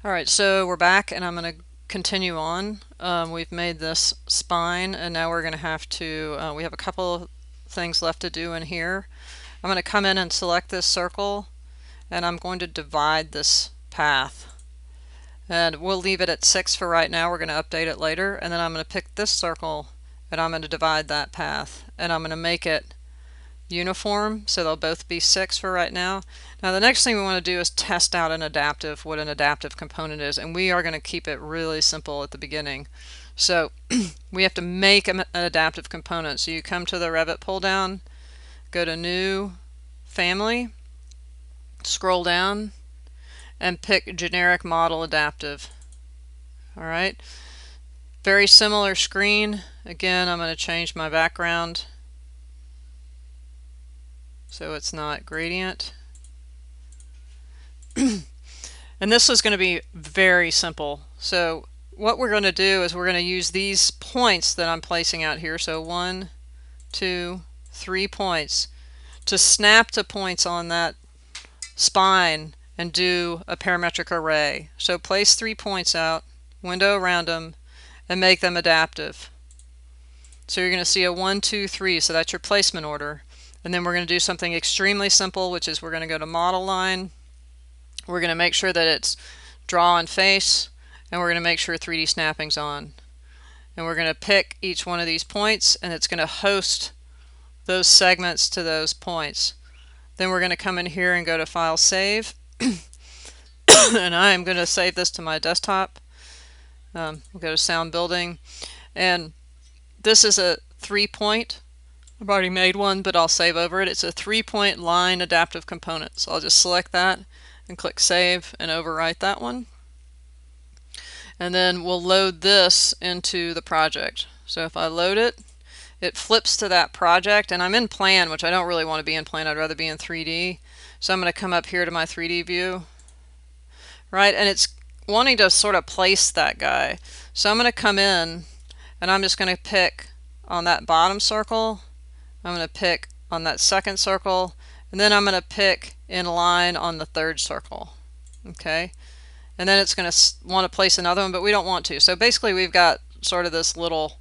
Alright, so we're back and I'm going to continue on. We've made this spine and now we're going to have to, we have a couple things left to do in here. I'm going to come in and select this circle and I'm going to divide this path. And we'll leave it at 6 for right now. We're going to update it later. And then I'm going to pick this circle and I'm going to divide that path. And I'm going to make it uniform, so they'll both be 6 for right now. Now the next thing we want to do is test out what an adaptive component is, and we are going to keep it really simple at the beginning. So we have to make an adaptive component. So you come to the Revit pull down, go to New, Family, scroll down, and pick Generic Model Adaptive. Alright, very similar screen. Again, I'm going to change my background so it's not gradient. And this is going to be very simple. So what we're going to do is we're going to use these points that I'm placing out here. So 1, 2, 3 points to snap to points on that spine and do a parametric array. So place 3 points out, window around them, and make them adaptive. So you're going to see a 1, 2, 3, so that's your placement order. And then we're going to do something extremely simple, which is we're going to go to model line. We're going to make sure that it's draw and face, and we're going to make sure 3D snapping's on. And we're going to pick each one of these points, and it's going to host those segments to those points. Then we're going to come in here and go to File, Save. And I am going to save this to my desktop. We'll go to Sound Building. And this is a 3-point. I've already made one, but I'll save over it. It's a 3-point line adaptive component. So I'll just select that and click Save and overwrite that one. And then we'll load this into the project. So if I load it, it flips to that project, and I'm in Plan, which I don't really want to be in Plan. I'd rather be in 3D. So I'm going to come up here to my 3D view, right? And it's wanting to sort of place that guy. So I'm going to come in and I'm just going to pick on that bottom circle. I'm going to pick on that second circle, and then I'm going to pick in line on the third circle. Okay, and then it's going to want to place another one, but we don't want to. So basically we've got sort of this little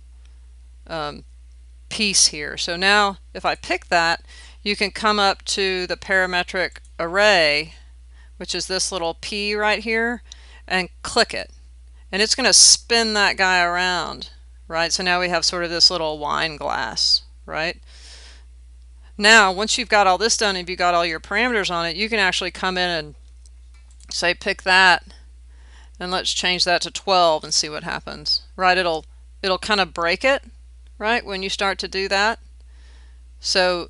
piece here. So now if I pick that, you can come up to the parametric array, which is this little P right here, and click it. And it's going to spin that guy around, right? So now we have sort of this little wine glass, right? Now, once you've got all this done, if you've got all your parameters on it, you can actually come in and say pick that, and let's change that to 12 and see what happens. Right, it'll kind of break it, right, when you start to do that. So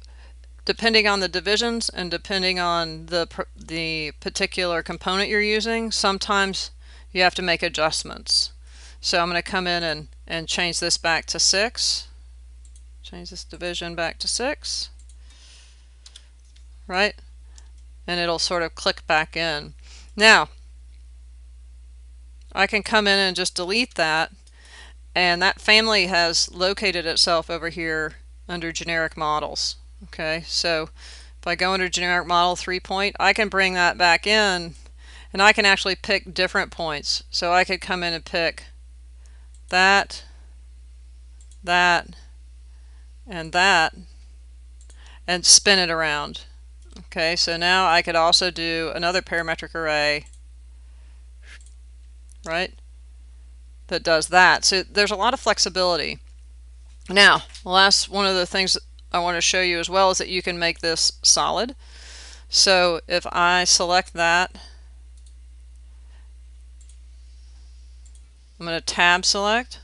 depending on the divisions and depending on the particular component you're using, sometimes you have to make adjustments. So I'm going to come in and change this back to 6. Change this division back to 6. Right? And it'll sort of click back in. Now, I can come in and just delete that, and that family has located itself over here under generic models. Okay, so if I go under generic model 3-point, I can bring that back in, and I can actually pick different points. So I could come in and pick that, that, and that, and spin it around. Okay, so now I could also do another parametric array, right, that does that. So there's a lot of flexibility. Now, last one of the things I want to show you as well is that you can make this solid. So if I select that, I'm going to tab select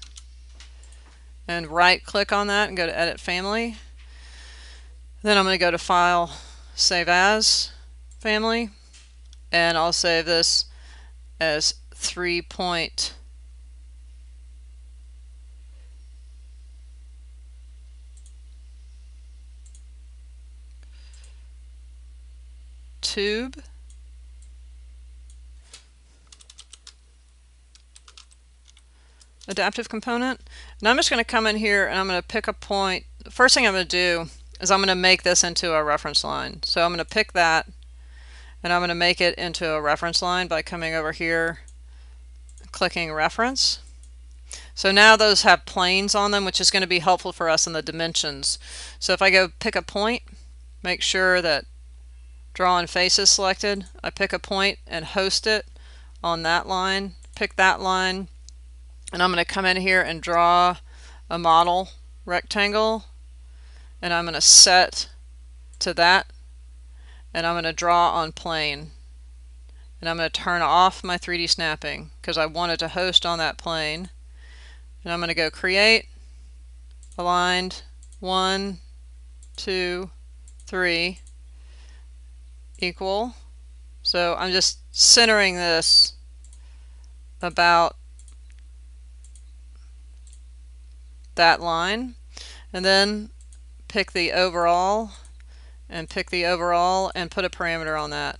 and right click on that and go to Edit Family. Then I'm going to go to File, Save As, Family, and I'll save this as 3-point tube. Adaptive component. And I'm just going to come in here and I'm going to pick a point. The first thing I'm going to do is I'm going to make this into a reference line. So I'm going to pick that and I'm going to make it into a reference line by coming over here clicking reference. So now those have planes on them, which is going to be helpful for us in the dimensions. So if I go pick a point, make sure that draw and face is selected. I pick a point and host it on that line, pick that line, and I'm going to come in here and draw a model rectangle, and I'm going to set to that, and I'm going to draw on plane, and I'm going to turn off my 3D snapping because I want it to host on that plane. And I'm going to go create, aligned, 1, 2, 3, equal. So I'm just centering this about that line, and then pick the overall and put a parameter on that.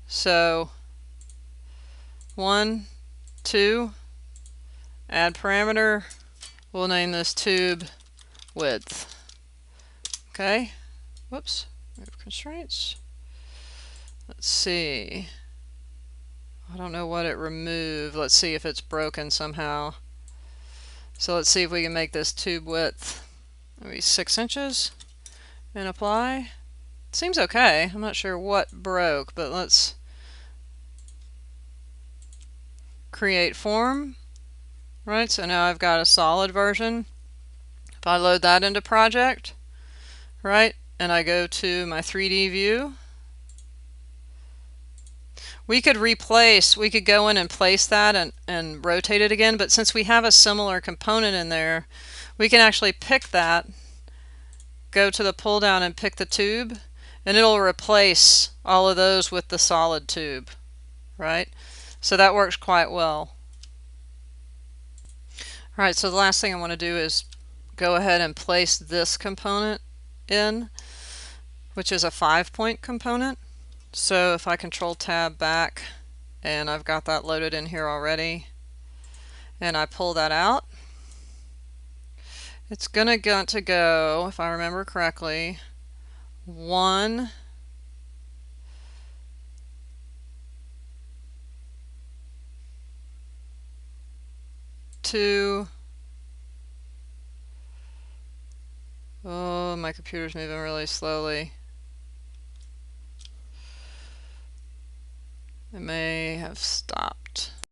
So 1, 2, add parameter, we'll name this tube width. Okay, whoops, remove constraints. Let's see, I don't know what it removed. Let's see if it's broken somehow. So let's see if we can make this tube width maybe 6 inches and apply. It seems okay. I'm not sure what broke, but let's create form. Right, so now I've got a solid version. If I load that into project, right, and I go to my 3D view, we could go in and place that and rotate it again, but since we have a similar component in there, we can actually pick that, go to the pull down and pick the tube, and it'll replace all of those with the solid tube, right? So that works quite well. All right, so the last thing I want to do is go ahead and place this component in, which is a 5-point component. So if I control tab back, and I've got that loaded in here already, and I pull that out, it's going to go, if I remember correctly, 1, 2, oh, my computer's moving really slowly. It may have stopped.